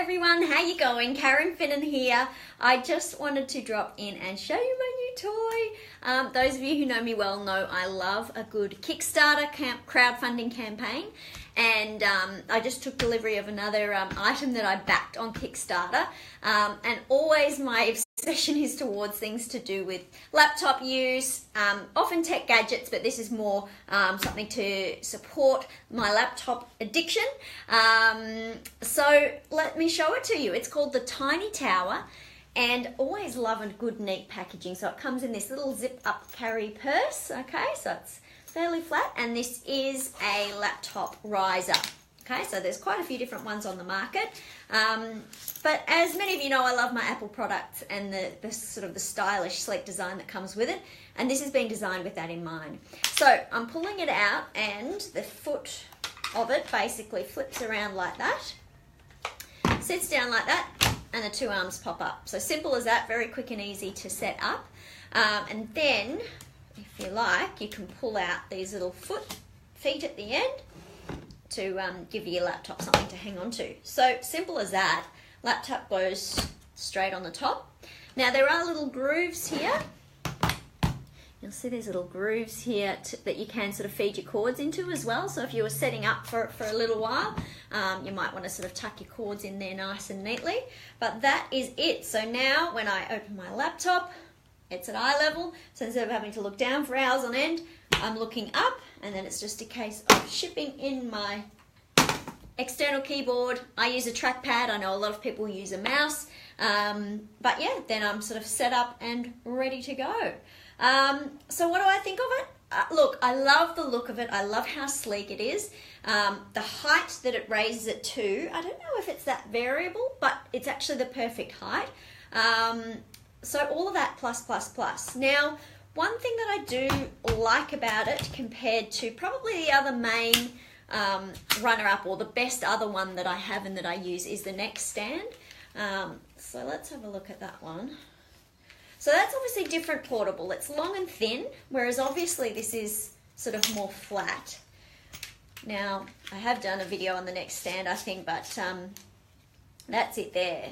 everyone, how you going? Karen Finnan here. I just wanted to drop in and show you my new toy. Those of you who know me well know I love a good Kickstarter crowdfunding campaign, and I just took delivery of another item that I backed on Kickstarter, and always my obsession is towards things to do with laptop use, often tech gadgets, but this is more something to support my laptop addiction. So let me show it to you. It's called the Tiny Tower, and always love a good neat packaging. So it comes in this little zip up carry purse, okay, so it's fairly flat, and this is a laptop riser. Okay, so there's quite a few different ones on the market, but as many of you know, I love my Apple products and the sort of the stylish, sleek design that comes with it, and this has been designed with that in mind. So I'm pulling it out, and the foot of it basically flips around like that, sits down like that, and the two arms pop up. So simple as that, very quick and easy to set up, and then if you like, you can pull out these little feet at the end to give your laptop something to hang on to. So simple as that. Laptop goes straight on the top. Now there are little grooves here. You'll see there's little grooves here that you can sort of feed your cords into as well. So if you were setting up for a little while, you might want to sort of tuck your cords in there nice and neatly. But that is it. So now when I open my laptop, it's at eye level. So instead of having to look down for hours on end, I'm looking up, and then it's just a case of shipping in my external keyboard. I use a trackpad. I know a lot of people use a mouse, but yeah, then I'm sort of set up and ready to go. So what do I think of it? Look, I love the look of it. I love how sleek it is. The height that it raises it to, I don't know if it's that variable, but it's actually the perfect height. So all of that plus. Now, one thing that I do like about it compared to probably the other main runner-up, or the best other one that I have and that I use, is the neck stand. So let's have a look at that one. So that's obviously different portable. It's long and thin, whereas obviously this is sort of more flat. Now, I have done a video on the neck stand, I think, but that's it there.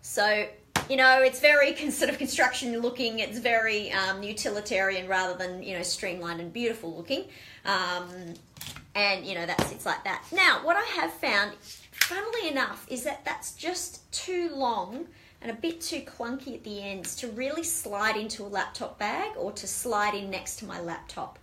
So, you know, it's very sort of construction looking. It's very utilitarian rather than, you know, streamlined and beautiful looking. And, you know, it's like that. Now, what I have found, funnily enough, is that that's just too long and a bit too clunky at the ends to really slide into a laptop bag or to slide in next to my laptop.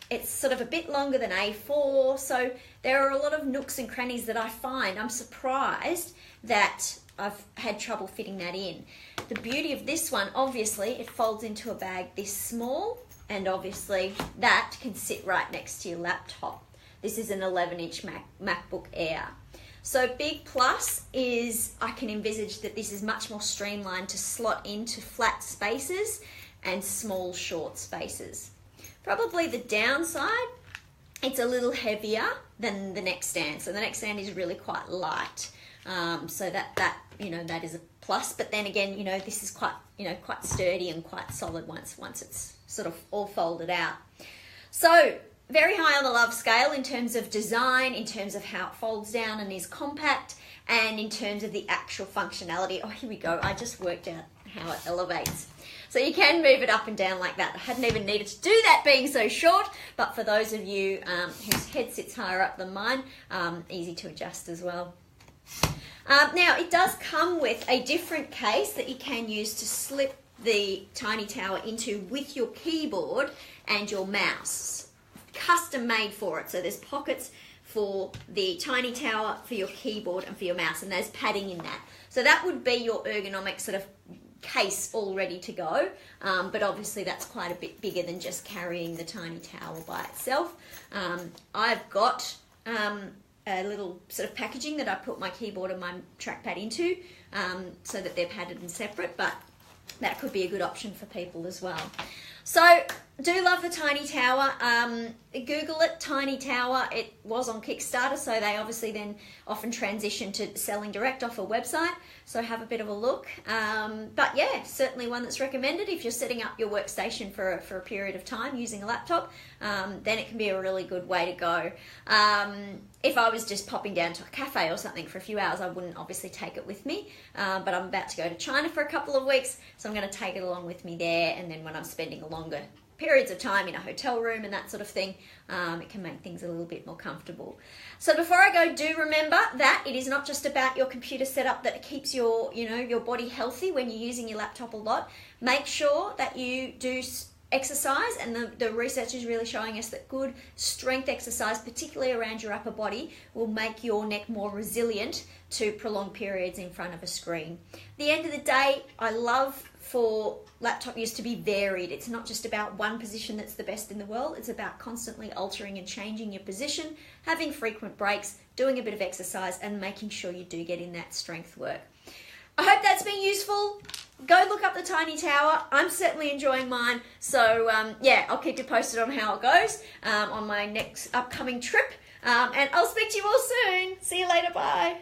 It's sort of a bit longer than A4, so there are a lot of nooks and crannies that I find. I'm surprised that I've had trouble fitting that in. The beauty of this one, obviously, it folds into a bag this small, and obviously that can sit right next to your laptop. This is an 11-inch MacBook Air. So big plus is I can envisage that this is much more streamlined to slot into flat spaces and small short spaces. Probably the downside, it's a little heavier than the neck stand. So the neck stand is really quite light. So that you know, that is a plus. But then again, you know, this is quite sturdy and quite solid once it's sort of all folded out. So very high on the love scale in terms of design, in terms of how it folds down and is compact, and in terms of the actual functionality. Oh, here we go. I just worked out how it elevates. So you can move it up and down like that. I hadn't even needed to do that being so short, but for those of you whose head sits higher up than mine, easy to adjust as well. Now, it does come with a different case that you can use to slip the Tiny Tower into with your keyboard and your mouse. Custom made for it. So there's pockets for the Tiny Tower, for your keyboard and for your mouse, and there's padding in that. So that would be your ergonomic sort of case all ready to go, but obviously that's quite a bit bigger than just carrying the Tiny Tower by itself. I've got a little sort of packaging that I put my keyboard and my trackpad into, so that they're padded and separate, but that could be a good option for people as well. So, do love the Tiny Tower. Google it, Tiny Tower. It was on Kickstarter, so they obviously then often transition to selling direct off a website. So have a bit of a look. But yeah, certainly one that's recommended if you're setting up your workstation for a period of time using a laptop. Then it can be a really good way to go. If I was just popping down to a cafe or something for a few hours, I wouldn't obviously take it with me. But I'm about to go to China for a couple of weeks, so I'm going to take it along with me there. And then when I'm spending a longer periods of time in a hotel room and that sort of thing, it can make things a little bit more comfortable. So before I go, do remember that it is not just about your computer setup that keeps your body healthy when you're using your laptop a lot. Make sure that you do exercise, and the research is really showing us that good strength exercise, particularly around your upper body, will make your neck more resilient to prolonged periods in front of a screen. At the end of the day, I love for laptop use to be varied. It's not just about one position that's the best in the world. It's about constantly altering and changing your position, having frequent breaks, doing a bit of exercise, and making sure you do get in that strength work. I hope that's been useful. Go look up the Tiny Tower. I'm certainly enjoying mine. So yeah, I'll keep you posted on how it goes on my next upcoming trip. And I'll speak to you all soon. See you later. Bye.